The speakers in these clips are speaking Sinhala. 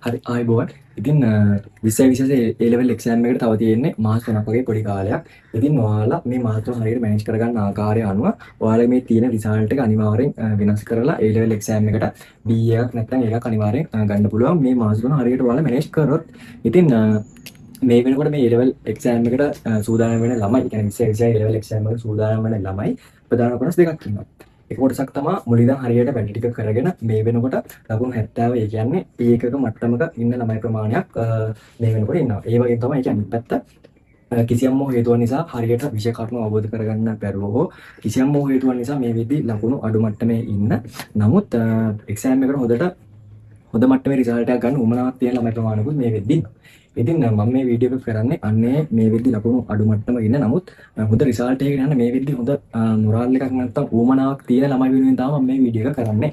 හරි ආයිබෝන්. ඉතින් 20 A level exam එකට තව තියෙන්නේ මාස 3ක් වගේ පොඩි කාලයක්. ඉතින් ඔයාලා මේ මාස 3 හරියට මැනේජ් කරගන්න ආකාරය අනුව ඔයාලා මේ තියෙන රිසල්ට් එක අනිවාර්යෙන් වෙනස් කරලා A level exam එකට B එකක් නැත්නම් එකක් අනිවාර්යෙන් ගන්න පුළුවන්. මේ මාස 3 හරියට ඔයාලා මැනේජ් කරොත් ඉතින් මේ වෙනකොට මේ A level exam එකට සූදානම් වෙන ළමයි, ඒ කියන්නේ 20 A level exam එකට සූදානම් වෙන ළමයි ප්‍රධාන කොටස් දෙකක් ඉන්නවා. එක කොටසක් තමයි මුලින්දන් හරියට වැඩි ටික කරගෙන මේ වෙනකොට ලකුණු 70, ඒ කියන්නේ P1ක මට්ටමක ඉන්න ළමයි ප්‍රමාණයක් මේ වෙනකොට ඉන්නවා. ඒ වගේම තමයි ඒ කියන්නේ පැත්ත කිසියම් හේතුවක් නිසා හරියට විෂය කරුණු අවබෝධ කරගන්න බැරුව හෝ කිසියම් හේතුවක් නිසා මේ වෙද්දි ලකුණු අඩු මට්ටමේ ඉන්න. නමුත් එක්සෑම් එකට හොඳ මට්ටමේ රිසල්ට් එකක් ගන්න උවමනාවක් තියෙන ළමයි ප්‍රමාණයකුත් මේ වෙද්දි ඉන්නවා. ඉතින් මම මේ වීඩියෝ එක කරන්නේ අන්නේ මේ වෙද්දි ලකුණු අඩු මට්ටම ඉන්න නමුත් හොඳ රිසල්ට් එකකට යන මේ වෙද්දි හොඳ මොරාල් එකක් නැත්තම් උවමනාවක් තියෙන ළමයි වෙනුවෙන් තමයි මම මේ වීඩියෝ එක කරන්නේ.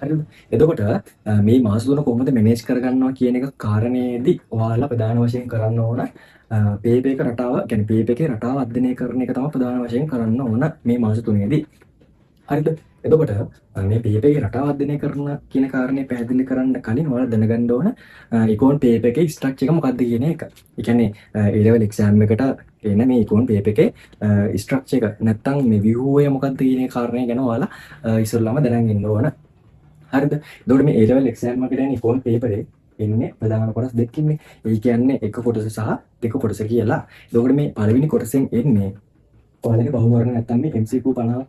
හරිද? එතකොට මේ මාස තුන කොහොමද මැනේජ් කරගන්නවා කියන එක කාරණේදී ඔයාලා ප්‍රධාන වශයෙන් කරන්න ඕන පේපර් එක රටාව, කියන්නේ පේපර් එකේ රටාව අධ්‍යයනය කරන එක තමයි ප්‍රධාන වශයෙන් කරන්න ඕන මේ මාස තුනේදී. හරිද? එතකොට මේ පේපර් එකේ රටාව අධ්‍යයනය කරන කියන කාරණේ පැහැදිලි කරන්න කලින් ඔයාලා දැනගන්න ඕන ඉකෝන් පේපර් එකේ ස්ට්‍රක්චර් එක මොකක්ද කියන එක. ඒ කියන්නේ A level exam එකට එන මේ ඉකෝන් පේපර් එකේ ස්ට්‍රක්චර් එක නැත්තම් මේ ව්‍යුහය මොකක්ද කියන කාරණේ ගැන ඔයාලා ඉස්සෙල්ලාම දැනගෙන ඉන්න ඕන. හරිද? එතකොට මේ A level exam එකට යන ඉකෝන් පේපර් එකේ එන්නේ ප්‍රධාන කොටස් දෙකකින්නේ. ඒ කියන්නේ එක කොටස සහ දෙක කොටස කියලා. එතකොට මේ පළවෙනි කොටසෙන් එන්නේ ඔයාලගේ බහුවර්ණ නැත්තම් මේ MCQ 50ක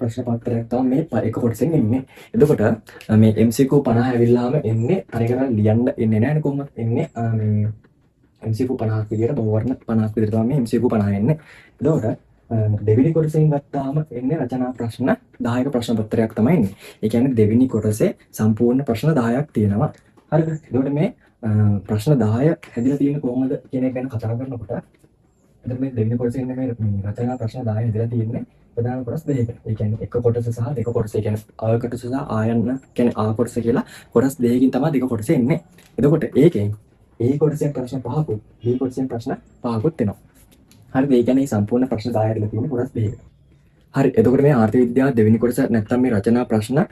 ප්‍රශ්න පත්‍රයක් තමයි මේ එක කොටසෙන් එන්නේ. එතකොට මේ MCQ 50 ඇවිල්ලාම එන්නේ අනිකර ලියන්න එන්නේ නැහැ නේ කොහොමද? එන්නේ මේ MCQ 50ක් විදියට බහුවර්ණ 50ක් විදියට තමයි මේ MCQ 50 එන්නේ. එතකොට දෙවෙනි කොටසෙන් ගත්තාම එන්නේ රචනා ප්‍රශ්න 10ක ප්‍රශ්න පත්‍රයක් තමයි එන්නේ. ඒ කියන්නේ දෙවෙනි කොටසේ සම්පූර්ණ ප්‍රශ්න 10ක් තියෙනවා. හරිද? එතකොට මේ ප්‍රශ්න 10 හැදිලා තියෙන්නේ කොහොමද කියන එක ගැන කතා කරනකොට එතකොට මේ දෙවෙනි කොටසේ ඉන්නේ මේ රචනා ප්‍රශ්න 10 හැදිලා තියෙන්නේ ප්‍රධාන කොටස් දෙකකට. ඒ කියන්නේ එක කොටස සහ දෙක කොටස. ඒ කියන්නේ ආ කොටස සහ ආයන්න කියන්නේ ආ කොටස කියලා කොටස් දෙකකින් තමයි දෙක කොටස එන්නේ. එතකොට ඒකෙන් A කොටසෙන් ප්‍රශ්න 5කුත් B කොටසෙන් ප්‍රශ්න 5කුත් එනවා. හරිද? ඒ කියන්නේ සම්පූර්ණ ප්‍රශ්න 10 හැදිලා තියෙන්නේ කොටස් දෙකකට. හරි. එතකොට මේ ආර්ථික විද්‍යාව දෙවෙනි කොටස නැත්නම් මේ රචනා ප්‍රශ්න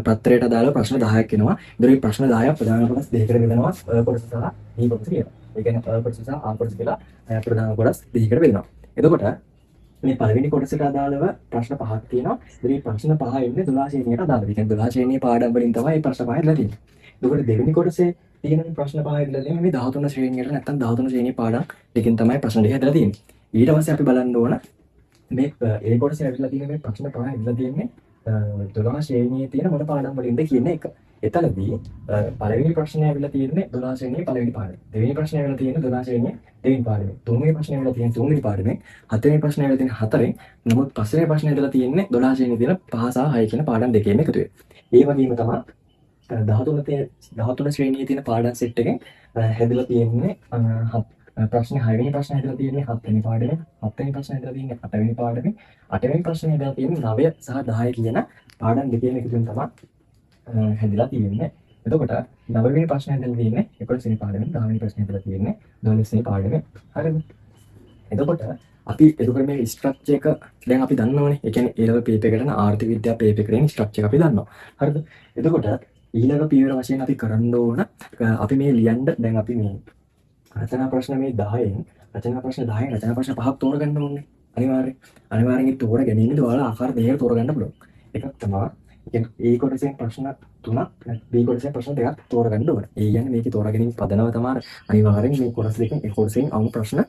පත්‍රයට අදාළ ප්‍රශ්න 10ක් එනවා. ඉතින් මේ ප්‍රශ්න 10ක් ප්‍රධාන කොටස් දෙකකට බෙදනවා. අ කොටස සහ B කොටස කියලා. ඒ කියන්නේ අ කොටස සහ ආ කොටස කියලා ප්‍රධාන කොටස් දෙකකට බෙදනවා. එතකොට මේ පළවෙනි කොටසට අදාළව ප්‍රශ්න 5ක් තියෙනවා. ඉතින් මේ ප්‍රශ්න 5 එන්නේ 12 ශ්‍රේණියට අදාළව. ඒ කියන්නේ 12 ශ්‍රේණියේ පාඩම් වලින් තමයි මේ ප්‍රශ්න 5 හැදලා තියෙන්නේ. එතකොට දෙවෙනි කොටසේ තියෙන ප්‍රශ්න 5 හැදලා තියෙන්නේ මේ 13 ශ්‍රේණියට නැත්නම් 13 ශ්‍රේණියේ පාඩම් දෙකෙන් තමයි ප්‍රශ්න ටික හැදලා තියෙන්නේ. ඊට පස්සේ අපි බලන්න ඕන මේ A කොටසේ ඇවිල්ලා තියෙන මේ ප්‍රශ්න 5 ඇවිල්ලා තියෙන්නේ 12 ශ්‍රේණියේ තියෙන මොන පාඩම් වලින්ද කියන එක. එතනදී පළවෙනි ප්‍රශ්නේ ඇවිල්ලා තියෙන්නේ 12 ශ්‍රේණියේ පළවෙනි පාඩම. දෙවෙනි ප්‍රශ්නේ ඇවිල්ලා තියෙන්නේ 12 ශ්‍රේණියේ දෙවෙනි පාඩමේ. තුන්වෙනි ප්‍රශ්නේ ඇවිල්ලා තියෙන්නේ තුන්වෙනි පාඩමේ. හතරවෙනි ප්‍රශ්නේ ඇවිල්ලා තියෙන්නේ හතරෙන්. නමුත් පස්වෙනි ප්‍රශ්නේ ඇවිල්ලා තියෙන්නේ 12 ශ්‍රේණියේ තියෙන 5 සහ 6 කියන පාඩම් දෙකේම එකතු වෙයි. ඒ වගේම තමයි 13 ශ්‍රේණියේ තියෙන පාඩම් සෙට් එකෙන් හැදලා තියෙන්නේ ප්‍රශ්න 6 වෙනි ප්‍රශ්න හැදලා තියෙන්නේ 7 වෙනි පාඩමේ. 7 වෙනි ප්‍රශ්න හැදලා තියෙන්නේ 8 වෙනි පාඩමේ. 8 වෙනි ප්‍රශ්නේ හැදලා තියෙන්නේ 9 සහ 10 කියන පාඩම් දෙකේම එකතුවෙන් තමයි හැදලා තියෙන්නේ. එතකොට 9 වෙනි ප්‍රශ්නේ හැදලා තියෙන්නේ 11 වෙනි පාඩමේ. 10 වෙනි ප්‍රශ්නේ හැදලා තියෙන්නේ 12 වෙනි පාඩමේ. හරිද? එතකොට අපි එතකොට මේ ස්ට්‍රක්චර් එක දැන් අපි දන්නවනේ. ඒ කියන්නේ A level පේපර් එකට යන ආර්ථික විද්‍යාව පේපර් එකේ ස්ට්‍රක්චර් එක අපි දන්නවා. හරිද? එතකොට ඊළඟ පියවර වශයෙන් අපි කරන්න ඕන අපි මේ ලියන්න දැන් අපි මේ රචනා ප්‍රශ්න මේ 10න් රචනා ප්‍රශ්න 10න් රචනා ප්‍රශ්න 5ක් තෝරගන්න ඕනේ. අනිවාර්යෙන් ඒ තෝර ගැනීමේදී ඔයාලා ආකාර දෙකකට තෝරගන්න පුළුවන්. එකක් තමයි කියන්නේ A කොටසෙන් ප්‍රශ්න 3ක් B කොටසෙන් ප්‍රශ්න 2ක් තෝරගන්න ඕනේ. ඒ කියන්නේ මේකේ තෝරගැනීම පදනම තමයි අනිවාර්යෙන් මේ කොටස් දෙකෙන් ඒ කොටසෙන් අමු ප්‍රශ්න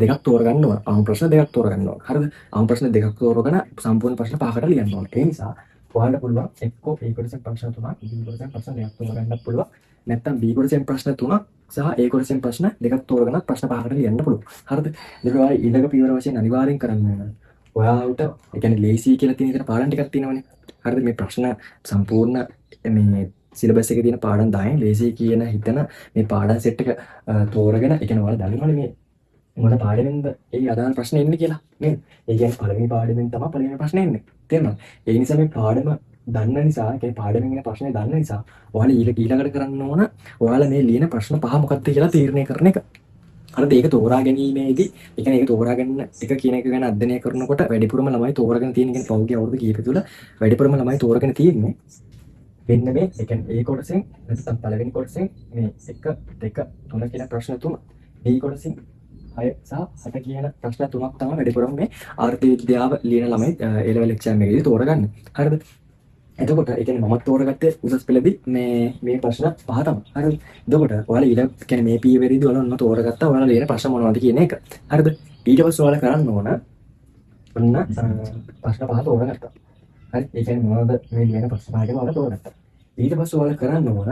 දෙකක් තෝරගන්න ඕන. අමු ප්‍රශ්න දෙකක් තෝරගන්න ඕන. හරිද? අමු ප්‍රශ්න දෙකක් තෝරගෙන සම්පූර්ණ ප්‍රශ්න 5කට ලියන්න ඕනේ. ඒ නිසා ඔයාලට පුළුවන් එක්කෝ A කොටසෙන් ප්‍රශ්න 3ක් B කොටසෙන් ප්‍රශ්න 2ක් තෝරගන්න පුළුවන්. නැත්නම් B කොටසෙන් ප්‍රශ්න 3ක් සහ A කොටසෙන් ප්‍රශ්න 2ක් තෝරගෙන ප්‍රශ්න 5කට ලියන්න පුළුවන්. හරිද? ඒක ඔයාලා ඊළඟ පියවර වශයෙන් අනිවාර්යෙන් කරන්න ඕන. ඔයාලට ඒ කියන්නේ ලේසි කියලා තියෙන විතර පාඩම් ටිකක් තියෙනවනේ. හරිද? මේ ප්‍රශ්න සම්පූර්ණ මේ සිලබස් එකේ තියෙන පාඩම් 10න් ලේසි කියන හිතන මේ පාඩම් සෙට් එක තෝරගෙන ඒ කියන්නේ ඔයාලා දන්නවනේ මේ මොන පාඩමෙන්ද ඒ අදාළ ප්‍රශ්න එන්නේ කියලා නේද? ඒ කියන්නේ පළවෙනි පාඩමෙන් තමයි පළවෙනි ප්‍රශ්න එන්නේ. තේරුණාද? ඒ නිසා මේ පාඩම දන්න නිසා ඒ කියන්නේ පාඩමෙන් එන ප්‍රශ්නේ දන්න නිසා ඔයාලා ඊළඟට කරන්න ඕන ඔයාලා මේ ලියන ප්‍රශ්න 5 මොකක්ද කියලා තීරණය කරන එක. හරිද? ඒක තෝරා ගැනීමේදී ඒ කියන්නේ ඒක තෝරා ගන්න එක කියන එක ගැන අධ්‍යයනය කරනකොට වැඩිපුරම ළමයි තෝරාගෙන තියෙන කියන්නේ පෞද්ගලික අවුරුදු කීප තුළ වැඩිපුරම ළමයි තෝරාගෙන තියෙන්නේ මෙන්න මේ ඒ කියන්නේ A කොටසෙන් නැත්නම් පළවෙනි කොටසෙන් මේ 1 2 3 කියන ප්‍රශ්න තුන B කොටසින් 6 සහ 7 කියන ප්‍රශ්න තුනක් තමයි වැඩිපුරම මේ ආර්ථික විද්‍යාව ලියන ළමයි A level exam එකේදී තෝරගන්නේ. හරිද? එතකොට ඒ කියන්නේ මමත් තෝරගත්තේ උසස් පෙළදී මේ ප්‍රශ්න පහ තමයි. හරිද? එතකොට ඔයාලා ඊට කියන්නේ මේ පීවරේදී ඔයාලා ඔන්න තෝරගත්තා ඔයාලා ලියන ප්‍රශ්න මොනවද කියන එක. හරිද? ඊට පස්සේ ඔයාලා කරන්න ඕන ඔන්න ප්‍රශ්න පහ තෝරගත්තා. හරි? ඒ කියන්නේ මොනවද මේ ලියන ප්‍රශ්න පහ කියලා ඔයාලා තෝරගත්තා. ඊට පස්සේ ඔයාලා කරන්න ඕන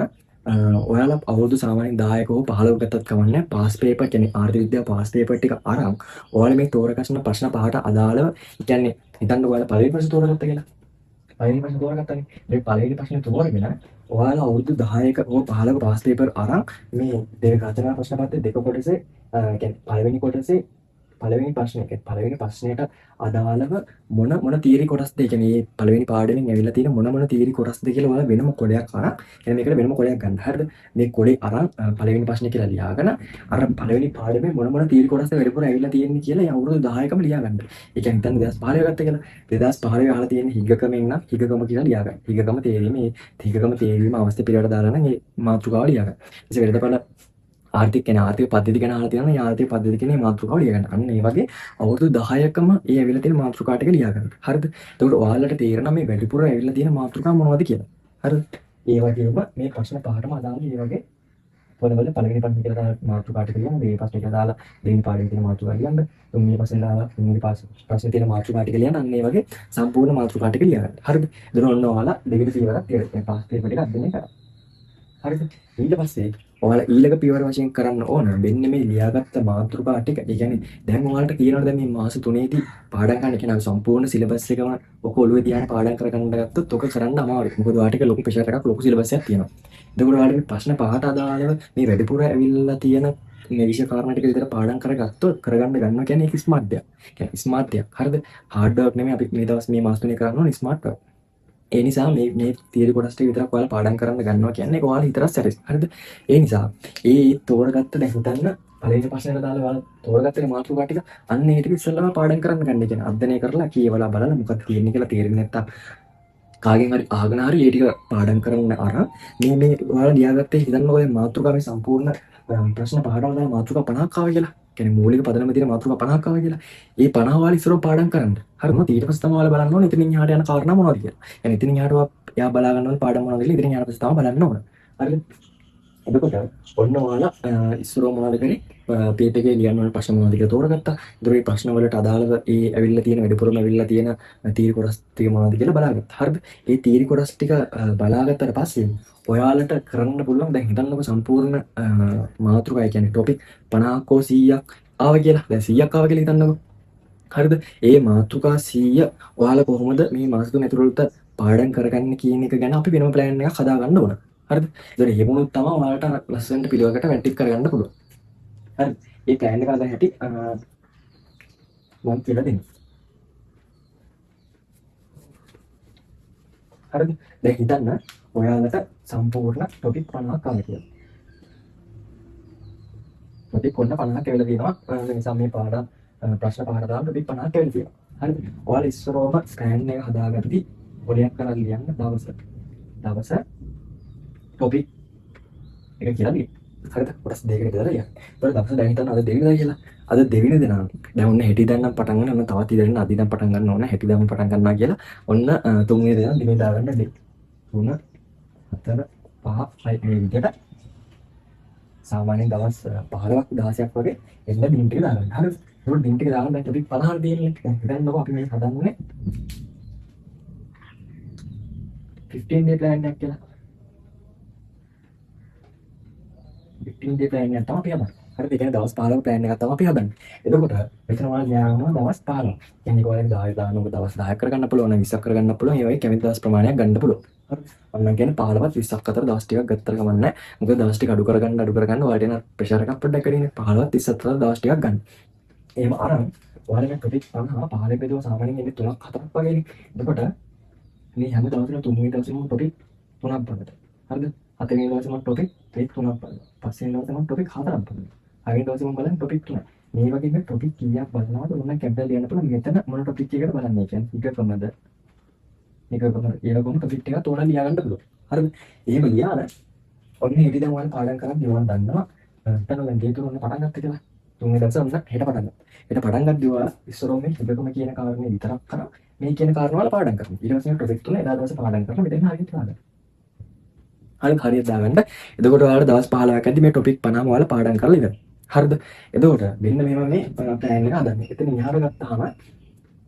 ඔයාලා අවුරුදු සාමාන්‍යයෙන් 10ක හෝ 15ක ගත්තත් කමන්නේ පාස් පේපර් කියන්නේ ආර්ථික විද්‍යාව පාස් පේපර් ටික අරන් ඔයාලා මේ තෝරගන්න ප්‍රශ්න පහට අදාළව කියන්නේ හිතන්න ඔයාලා පළවෙනි ප්‍රශ්න තෝරගත්තා කියලා. පළවෙනි ප්‍රශ්න තෝරගත්තානේ. මේ පළවෙනි ප්‍රශ්නේ තෝරගෙන ඔයාලා අවුරුදු 10ක හෝ 15ක පාස් පේපර් අරන් මේ දෙක රචනා ප්‍රශ්න පත්‍රයේ දෙක කොටසේ කියන්නේ පළවෙනි කොටසේ පළවෙනි ප්‍රශ්නේ කියන්නේ පළවෙනි ප්‍රශ්නයට අදාළව මොන තීරි කොටස්ද ඒ කියන්නේ මේ පළවෙනි පාඩමෙන් ඇවිල්ලා තියෙන මොන තීරි කොටස්ද කියලා ඔයාලා වෙනම කොටයක් අරන් يعني මේකට වෙනම කොටයක් ගන්න. හරිද? මේ කොටේ අරන් පළවෙනි ප්‍රශ්නේ කියලා ලියාගෙන අර පළවෙනි පාඩමේ මොන තීරි කොටස්ද වැඩිපුර ඇවිල්ලා තියෙන්නේ කියලා ඒ අවුරුදු 10කම ලියා ගන්න. ඒ කියන්නේ හිතන්න 2015 ගත්ත කියලා 2015 අහලා තියෙන හිගකමෙන් නම් හිගකම කියලා ලියා ගන්න. හිගකම තේරීම මේ හිගකම තේරීම අවස්ථ පිළිවෙලට දාලා නම් මේ මාතෘකාව ලියා ගන්න. ඊට වෙලදපල ආර්ථික කියන්නේ ආර්ථික පද්ධති ගැන අහලා තියෙනවා. මේ ආර්ථික පද්ධති කියන මේ මාතෘකාව ලියා ගන්න. අන්න ඒ වගේ අවුරුදු 10කම ඒ ඇවිල්ලා තියෙන මාතෘකා ටික ලියා ගන්න. හරිද? එතකොට ඔයාලට තේරෙනවා මේ වැඩිපුර ඇවිල්ලා තියෙන මාතෘකා මොනවද කියලා. හරිද? ඒ වගේම මේ ප්‍රශ්න පහටම අදාළ මේ වගේ පොළවල පළවෙනි ප්‍රශ්න කියලා මාතෘකා ටික ලියන්න. මේ ප්‍රශ්න ටික දාලා දෙවෙනි පාඩමේ තියෙන මාතෘකා ලියන්න. තුන්වෙනි ප්‍රශ්නේ දාලා තුන්වෙනි ප්‍රශ්නේ තියෙන මාතෘකා ටික ලියන්න. අන්න ඒ වගේ සම්පූර්ණ මාතෘකා ටික ලියා ගන්න. හරිද? එතකොට ඔන්න ඔයාලා දෙවෙනි පියවරක් තියෙනවා. පාස් පේපර් ටික අධ්‍යයනය කරා. හරිද? ඊට පස්සේ ඔයාලා ඊළඟ පියවර වශයෙන් කරන්න ඕන මෙන්න මේ ලියාගත්ත මාතෘකා ටික. ඒ කියන්නේ දැන් ඔයාලට කියනවනේ දැන් මේ මාස 3ේදී පාඩම් ගන්න කියන සම්පූර්ණ සිලබස් එකම ඔක ඔළුවේ තියාගෙන පාඩම් කරගන්න ගත්තොත් ඔක කරන්න අමාරුයි. මොකද ඔයාලට ඒක ලොකු ප්‍රෙෂර් එකක් ලොකු සිලබස් එකක් තියෙනවා. එතකොට ඔයාලට මේ ප්‍රශ්න පහට අදාළව මේ වැඩිපුර ඇවිල්ලා තියෙන මේ විෂය කාරණා ටික විතර පාඩම් කරගත්තොත් කරගන්න ගන්නවා කියන්නේ ඒක ස්මාර්ට් දෙයක්. කියන්නේ ස්මාර්ට් දෙයක්. හරිද? හાર્ඩ් වර්ක් නෙමෙයි අපි මේ දවස් මේ මාස 3 කරන්න ඕනේ ස්මාර්ට් වර්ක්. ඒ නිසා මේ තියරි කොටස් ටික විතරක් ඔයාලා පාඩම් කරන්න ගන්නවා කියන්නේ ඒක ඔයාලා හිතරක් සැරෙස්. හරිද? ඒ නිසා ඒ තෝරගත්ත දැන් හිතන්න පළවෙනි ප්‍රශ්නෙට දාලා ඔයාලා තෝරගත්ත මාතෘකා ටික අන්න ඒ ටික ඉස්සෙල්ලාම පාඩම් කරන්න ගන්න. කියන්නේ අධ්‍යයනය කරලා කියවලා බලලා මොකක්ද තියෙන්නේ කියලා තේරෙන්නේ නැත්තම් කාගෙන් හරි අහගෙන හරි ඒ ටික පාඩම් කරන්න අරන් මේ ඔයාලා ලියාගත්තේ හිතන්නකෝ දැන් මාතෘකාවේ සම්පූර්ණ ප්‍රශ්න පහටම දාලා මාතෘකා 50ක් ආවා කියලා. කියන්නේ මූලික පදනම තියෙන මාතෘකා 50ක් ආවා කියලා. ඒ 50 වාල ඉස්සරව පාඩම් කරන්න. හරිද? ඊට පස්සේ තමයි ඔයාලා බලන්න ඕනේ ඉතින් එහාට යන කාරණා මොනවද කියලා. يعني ඉතින් එහාට එයා බලා ගන්න ඕනේ පාඩම් මොනවද කියලා ඉතින් එහාට පස්සේ තමයි බලන්න ඕන. හරිද? එතකොට ඔන්න ඔයාලා ඉස්සරව මොනවද කරේ? පේපර් එකේ ලියන්න ඕනේ ප්‍රශ්න මොනවද කියලා තෝරගත්තා. ඒතර මේ ප්‍රශ්න වලට අදාළව ඒ ඇවිල්ලා තියෙන වැඩිපුරම ඇවිල්ලා තියෙන තීරි කොටස් ටික මොනවද කියලා බලාගත්තා. හරිද? ඒ තීරි කොටස් ටික බලාගත්තට පස්සේ ඔයාලට කරන්න පුළුවන් දැන් හිතන්නකො සම්පූර්ණ මාතෘකාව කියන්නේ ටොපික් 50ක් හෝ 100ක් ආවා කියලා. දැන් 100ක් ආවා කියලා හිතන්නකො. හරිද? ඒ මාතෘකා 100 ඔයාලා කොහොමද මේ මාස තුන ඇතුළත පාඩම් කරගන්න කියන එක ගැන අපි වෙනම ප්ලෑන් එකක් හදා ගන්න ඕන. හරිද? ඒතර එහෙමනොත් තමයි ඔයාලට ලස්සනට පිළිවෙලකට වැටික් කරගන්න පුළුවන්. හරි. ඒ ප්ලෑන් එක හදා හැටි මම කියලා දෙන්න. හරිද? දැන් හිතන්න ඔයාලට සම්පූර්ණ ටොපික් 50ක් ආවා කියලා. ටොපික් කොන්න 50ක් ඇවිල්ලා තියෙනවා. ඒ නිසා මේ පාඩම් ප්‍රශ්න පහකට දාලා ටොපික් 50ක් ඇවිල්ලා තියෙනවා. හරිද? ඔයාලා ඉස්සරවම ස්කෑන් එක හදාගත්තී පොඩයක් කරලා ලියන්න දවස ටොපික් එක කියලා ලියන්න. හරිද? කොටස් දෙකකට බෙදලා ලියන්න. ඊට දවස් දැන් හිතන්න අද දෙවෙනිදා කියලා. අද දෙවෙනිදා නම් දැන් ඔන්න හෙටි දැන් පටන් ගන්න ඔන්න තවත් ඉතින් අද ඉඳන් පටන් ගන්න ඕන හෙටි දැන් පටන් ගන්නවා කියලා. ඔන්න තුන්වෙනි දා දිනේ දාගන්න දෙන්න. 3 4 5 6 මේ විදිහට සාමාන්‍යයෙන් දවස් 15ක් 16ක් වගේ එන්න දින ටික දාගන්න. හරිද? ඒක දින ටික දාගන්න දැන් ටොපික් 50ක් දෙන්නේ. දැන් හිතන්නකො අපි මේ හදන්නේ 15 day plan එකක් කියලා. 15 day plan එකක් තමයි අපි හදන්නේ. හරිද? ඒ කියන්නේ දවස් 15ක plan එකක් තමයි අපි හදන්නේ. එතකොට මෙතන ඔයාලා ලියනවා දවස් 15. කියන්නේ ඔයාලගේ 10 දානක දවස් 10ක් කරගන්න පුළුවන්, 20ක් කරගන්න පුළුවන්. ඒ වගේ කැමති දවස් ප්‍රමාණයක් ගන්න පුළුවන්. හරි. අන්න කියන්නේ 15වත් 20ක් අතර දවස් ටිකක් ගත්තර කමක් නැහැ. මොකද දවස් ටික අඩු කරගන්න ඔයාලට එන ප්‍රෙෂර් එකක් පොඩ්ඩක් වැඩිනේ. 15වත් 20 අතර දවස් ටිකක් ගන්න. එහෙම අරන් ඔයාලගේ ටොපික් 50 15 බෙදුවා සාමාන්‍යයෙන් එන්නේ 3ක් 4ක් වගේනේ. එතකොට මේ හැම දවසෙම තුන්වෙනි දවසේම ටොපික් 3ක් බලන්න. හරිද? හතරවෙනි දවසේම ටොපික් 3ක් බලන්න. පස්වෙනි දවසේම ටොපික් 4ක් බලන්න. හයවෙනි දවසේම බලන්න ටොපික් 3ක්. මේ වගේ මේ ටොපික් කීයක් බලනවද ඕන කැප්ටල් ලියන්න පුළුවන්. මෙතන මොන ටොපික් එකකද බලන්නේ කියන්නේ එක කොහමද? ඒක කොහොමද? ඊළඟ ටොපික් එක තෝරලා ලියා ගන්න පුළුවන්. හරිද? එහෙම ලියාන ඔන්න හෙට දැන් ඔයාලා පාඩම් කරන් දිනවන දන්නවා. නැත්නම් දැන් ගේ තුන ඔන්න පටන් ගත්ත කියලා. තුන්වෙනි දවසේ ඔන්න හෙට පටන් ගත්තා. හෙට පටන් ගද්දී ඔයාලා ඉස්සරෝම මේ ඉබකම කියන කාරණේ විතරක් කරා. මේ කියන කාරණා වල පාඩම් කරනවා. ඊට පස්සේ ටොපික් තුන එදා දවසේ පාඩම් කරලා මෙතන හරියට දාගන්න. හරියට දාගන්න. එතකොට ඔයාලා දවස් 15ක් ඇද්දි මේ ටොපික් 50ම ඔයාලා පාඩම් කරලා ඉවරයි. හරිද? එතකොට මෙන්න මේවා මේ ප්ලෑන් එක හදන්නේ. එතන ඉහාර ගත්තාම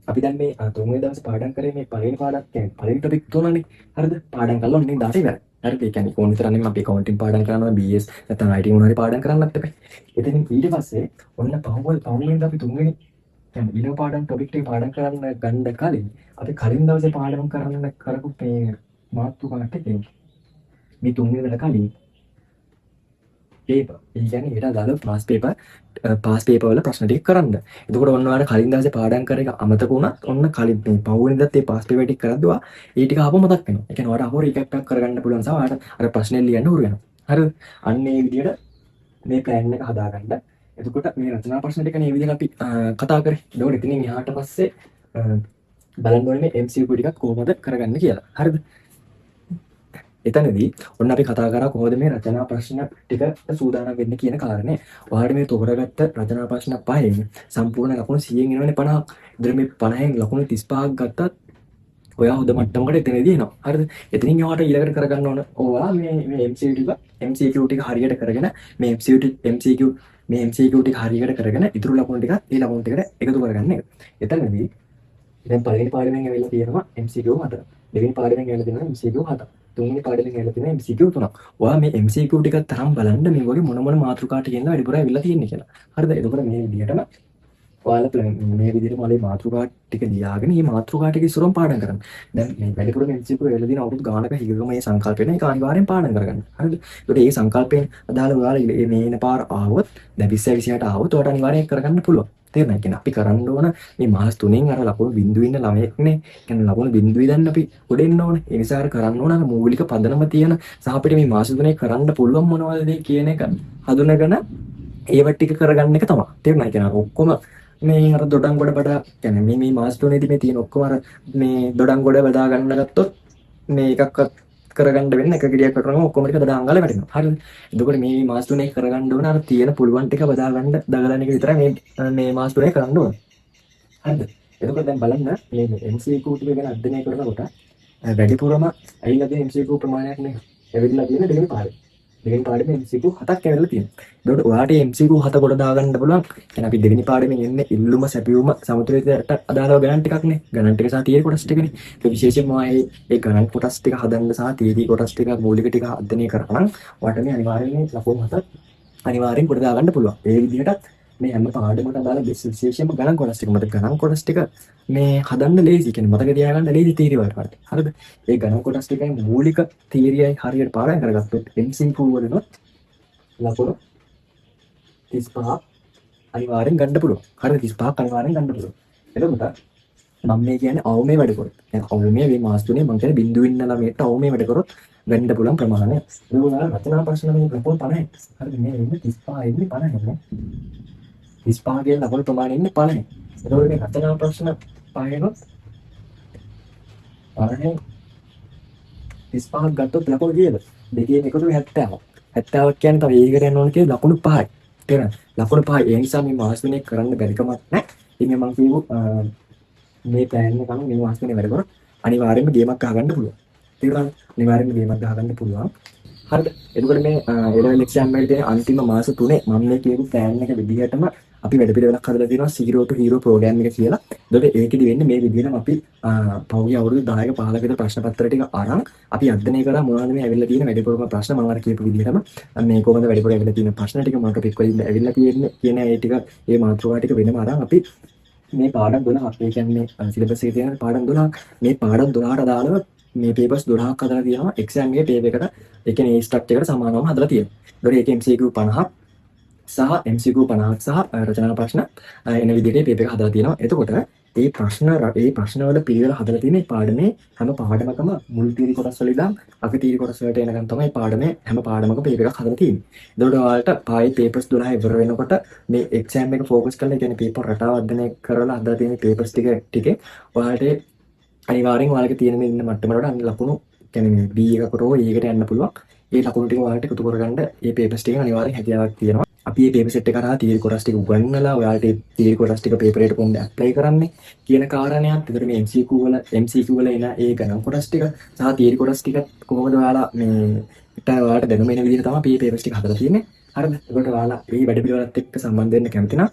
අපි දැන් මේ තුන්වෙනි දවසේ පාඩම් කරේ මේ පළවෙනි පාඩම් කියන්නේ පළවෙනි ටොපික් තුනනේ. හරිද? පාඩම් කරලා ඔන්න දාට ඉවරයි. හරිද? ඒ කියන්නේ ඕන විතරක් අපි accounting පාඩම් කරනවා BS නැත්නම් IT මොනවාරි පාඩම් කරන්නත් එපා. එතනින් ඊට පස්සේ ඔන්න පහුවෙන්ද අපි තුන්වෙනි කියන්නේ ඊළඟ පාඩම් ටොපික් ටික පාඩම් කරන්න ගන්න කලින් අපි කලින් දවසේ පාඩම් කරන්න කරපු මේ මාතෘකාවට එකේ මේ තුන්වෙනි දවසේ කලින් පේපර් ඒ කියන්නේ ඊට අදාළ පාස් පේපර් වල ප්‍රශ්න ටික කරන්න. එතකොට ඔන්න ඔයාලා කලින් දවසේ පාඩම් කර එක අමතක වුණත් ඔන්න කලින් මේ පහුවෙනිදත් ඒ පාස් පේපර් ටික කරද්දී ඒ ටික ආපහු මතක් වෙනවා. ඒ කියන්නේ ඔයාලා ආපහු රීකැප් එකක් කරගන්න පුළුවන් සහ ඔයාලට අර ප්‍රශ්නේ ලියන්න උරු වෙනවා. හරිද? අන්න ඒ විදිහට මේ ප්ලෑන් එක හදාගන්න. එතකොට මේ රචනා ප්‍රශ්න ටික මේ විදිහට අපි කතා කරේ. එතකොට ඉතින් එහාට පස්සේ බලන්න ඕනේ මේ MCQ ටිකක් කොහොමද කරගන්න කියලා. හරිද? එතනදී ඔන්න අපි කතා කරා කොහොමද මේ රචනා ප්‍රශ්න ටික සූදානම් වෙන්න කියන කාරණේ. ඔයාලට මේ තෝරගත්ත රචනා ප්‍රශ්න පහෙන් සම්පූර්ණ ලකුණු 100න් එනවනේ 50ක්. ඉතින් මේ 50න් ලකුණු 35ක් ගත්තත් ඔයා හොඳ මට්ටමකට එතනදී එනවා. හරිද? එතනින් ඔයාලට ඊළඟට කරගන්න ඕන ඔයා මේ MCQ ටික හරියට කරගෙන මේ MCQ ටික හරියට කරගෙන ඉතුරු ලකුණු ටික ඒ ලකුණු ටිකට එකතු කරගන්න එක. එතනදී දැන් පළවෙනි පාඩමෙන් ඇවිල්ලා තියෙනවා MCQ 4. දෙවෙනි පාඩමෙන් ඇවිල්ලා තියෙනවා MCQ 7. තුන්වෙනි පාඩමෙන් ඇවිල්ලා තියෙනවා MCQ 3ක්. ඔයා මේ MCQ ටික තරම් බලන්න මේ වගේ මොන මාතෘකා ටිකෙන්ද වැඩිපුර ඇවිල්ලා තියෙන්නේ කියලා. හරිද? එතකොට මේ විදිහටම ඔයාලා මේ විදිහට මොලේ මාතෘකා ටික ලියාගෙන මේ මාතෘකා ටික ඉස්සරහම පාඩම් කරන්න. දැන් මේ වැඩිපුර MCQ වෙලා දින අවුරුදු ගානක හිගම මේ සංකල්පයෙන් ඒක අනිවාර්යෙන් පාඩම් කරගන්න. හරිද? ඒකට මේ සංකල්පයෙන් අදාළ ඔයාලා මේ එන පාර ආවොත් දැන් 20 26ට ආවොත් ඔයාලට අනිවාර්යෙන් කරගන්න පුළුවන්. තේරෙනවද? කියන්නේ අපි කරන්න ඕන මේ මාස් 3න් අර ලකුණු බිඳුව ඉන්න ළමයෙක්නේ. කියන්නේ ලකුණු බිඳුවයි දැන් අපි උඩෙන්න ඕනේ. ඒ නිසා අර කරන්න ඕන අර මූලික පදනම තියෙන සහ අපිට මේ මාස 3 කරන්න පුළුවන් මොනවද කියන එක හඳුනගෙන ඒව ටික කරගන්න එක තමයි. තේරුණා? කියන්නේ ඔක්කොම මේ අර දොඩම් ගොඩ බඩ කියන්නේ මේ මාස් 3ේදී මේ තියෙන ඔක්කොම අර මේ දොඩම් ගොඩ බදා ගන්න ගත්තොත් මේ එකක්වත් කරගන්න වෙන්නේ එක ගෙඩියක් වටනම ඔක්කොම ටික දඩාංගල වැටෙනවා. හරිද? එතකොට මේ මාස් 3 කරගන්න ඕන අර තියෙන පුළුවන් ටික බදා ගන්න දගලන එක විතරයි මේ මාස් 3 කරන්න ඕන. හරිද? එතකොට දැන් බලන්න මේ MCQ ටික ගැන අධ්‍යයනය කරනකොට වැඩිපුරම ඇවිල්ලා තියෙන MCQ ප්‍රමාණයක් නේ. ඇවිල්ලා තියෙන දෙවෙනි පාඩේ. දෙවෙනි පාඩමේ MCQ 7ක් ඇවිල්ලා තියෙනවා. එතකොට ඔයාට MCQ 7 කොට දාගන්න පුළුවන්. එහෙනම් අපි දෙවෙනි පාඩමෙන් එන්නේ ඉල්ලුම සැපියුම සමතුලිතයට අදාළව ගණන් ටිකක් නේ. ගණන් ටික සහ තියරි කොටස් ටිකනේ. ඒ විශේෂයෙන්ම ඒ ගණන් කොටස් ටික හදන්න සහ තියරි කොටස් ටික මූලික ටික අධ්‍යයනය කරනවා නම් ඔයාට මේ අනිවාර්යයෙන් ලකුණු 7 අනිවාර්යෙන් කොට දාගන්න පුළුවන්. ඒ විදිහට මේ හැම පාඩමකට අදාළ විශේෂයෙන්ම ගණන් කොටස් ටික මත ගණන් කොටස් ටික මේ හදන්න ලේසි. කියන්නේ මතක තියාගන්න ලේසි තියරි වලට. හරිද? ඒ ගණන් කොටස් ටිකයි මූලික තියරියයි හරියට පාඩම් කරගත්තොත් MCQ වලනොත් ලකුණු 35 අනිවාර්යෙන් ගන්න පුළුවන්. හරිද? 35 අනිවාර්යෙන් ගන්න පුළුවන්. එතකොට මම මේ කියන්නේ අවමේ වැඩ කරොත්. يعني අවමේ මේ මාස් 3 මම කියන්නේ බිඳුව ඉන්න ළමයට අවමේ වැඩ කරොත් ගන්න පුළුවන් ප්‍රමාණය. ඒගොල්ලෝ රචනා ප්‍රශ්න මේ ප්‍රපෝල් 50යි. හරිද? මේ ඉන්නේ 35 ඉන්නේ 50 නේ. 35 කියන ලකුණු ප්‍රමාණය ඉන්නේ 50යි. ඒකෝර මේ රචනා ප්‍රශ්න පහේනොත් 35ක් ගත්තොත් ලකුණු කීයද? දෙකෙන් එකතු 70ක්. 70ක් කියන්නේ තව ඒකට යන්න ඕන කියලා ලකුණු 5යි. තේරෙනවද? ලකුණු 5යි. ඒ නිසා මේ මාස් 3 කරන්න බැරි කමක් නැහැ. ඉතින් මම කියමු මේ ප්ලෑන් එක අනුව මේ මාස් 3 වැඩ කරොත් අනිවාර්යයෙන්ම ගේමක් ගහගන්න පුළුවන්. තේරුණාද? අනිවාර්යයෙන්ම ගේමක් ගහගන්න පුළුවන්. හරිද? එතකොට මේ A-level exam එකේ තියෙන අන්තිම මාස 3 මම මේ කියපු ප්ලෑන් එක විදිහටම අපි වැඩ පිළිවෙලක් හදලා තියෙනවා zero to hero program එක කියලා. එතකොට ඒකෙදි වෙන්නේ මේ විදිහටම අපි පහුගිය අවුරුදු 10ක 15ක විතර ප්‍රශ්න පත්‍ර ටික අරන් අපි අධ්‍යයනය කරා මොනවද මේ ඇවිල්ලා තියෙන වැඩිපුරම ප්‍රශ්න මම අර කියපු විදිහටම මේ කොහොමද වැඩිපුර ඇවිල්ලා තියෙන ප්‍රශ්න ටික මම ටොපික් වලින් ඇවිල්ලා තියෙන්නේ කියන ඒ ටික මේ මාතෘකා ටික වෙනම අරන් අපි මේ පාඩම් 12ක් ඒ කියන්නේ සිලබස් එකේ තියෙන පාඩම් 12ක් මේ පාඩම් 12ට අදාළව මේ පේපර්ස් 12ක් හදලා තියෙනවා එක්සෑම් එකේ පේපර් එකට ඒ කියන්නේ ඒ ස්ට්‍රක්චර් එකට සමානවම හදලා තියෙනවා. ඒතකොට ඒකේ MCQ 50ක් සහ MCQ 50ක් සහ රචනා ප්‍රශ්න එන විදිහට පේපර් එක හදලා තියෙනවා. එතකොට ඒ ප්‍රශ්න වල පිළිවෙල හදලා තියෙන මේ පාඩමේ හැම පාඩමකම මුල් තීරි කොටස් වල ඉඳන් අග තීරි කොටස් වලට එනකන් තමයි පාඩමේ හැම පාඩමක පේපර් එකක් හදලා තියෙන්නේ. එතකොට ඔයාලට පායි පේපර්ස් 12 ඉවර වෙනකොට මේ එක්සෑම් එක ફોකස් කරලා කියන්නේ පේපර් රටාව අධ්‍යයනය කරලා හදලා තියෙන පේපර්ස් ටිකේ ඔයාලට අනිවාර්යෙන් ඔයාලගේ තියෙන මේ ඉන්න මට්ටමකට ලකුණු කියන්නේ මේ B එකකට හෝ A එකට යන්න පුළුවන්. ඒ ලකුණු ටික ඔයාලට එකතු කරගන්න මේ පේපර්ස් ටික අනිවාර්යෙන් හැකියාවක් තියෙනවා. අපි මේ පේපර් සෙට් එක කරා තියරි කොටස් ටික උගන්වලා ඔයාලට මේ තියරි කොටස් ටික පේපර් එකට කොහොමද ඇප්ලයි කරන්නේ කියන කාරණයක්. ඒතර මේ MCQ වල එන ඒ ගණන් කොටස් ටික සහ තියරි කොටස් ටික කොහොමද ඔයාලා මේ ඔයාලට දැනුම එන විදිහට තමයි මේ පේපර්ස් ටික හදලා තියෙන්නේ. හරිද? ඒකට ඔයාලා මේ වැඩ පිළිවෙලත් එක්ක සම්බන්ධ වෙන්න කැමති නම්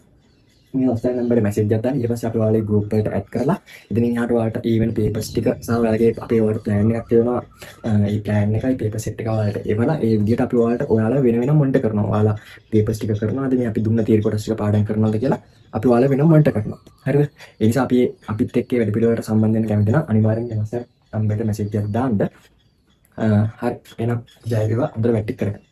මේ WhatsApp නම්බරේ මැසේජ් එකක් දාන්න. ඊට පස්සේ අපි ඔයාලගේ group එකට add කරලා ඉතින් එහාට ඔයාලට event papers ටික සහ ඔයාලගේ අපේ ඔයාලට plan එකක් තියෙනවා. ඒ plan එකයි paper set එක ඔයාලට එවලා ඒ විදිහට අපි ඔයාලා වෙන වෙනම monitor කරනවා. ඔයාලා papers ටික කරනවාද මේ අපි දුන්න theory කොටස් ටික පාඩම් කරනවාද කියලා අපි ඔයාලා වෙනම monitor කරනවා. හරිද? ඒ නිසා අපි අපිත් එක්ක වැඩ පිළිවෙලට සම්බන්ධ වෙන්න කැමති නම් අනිවාර්යෙන් WhatsApp නම්බරේට මැසේජ් එකක් දාන්න. හරි එහෙනම් ජය වේවා. අnder වැටි කරගන්න.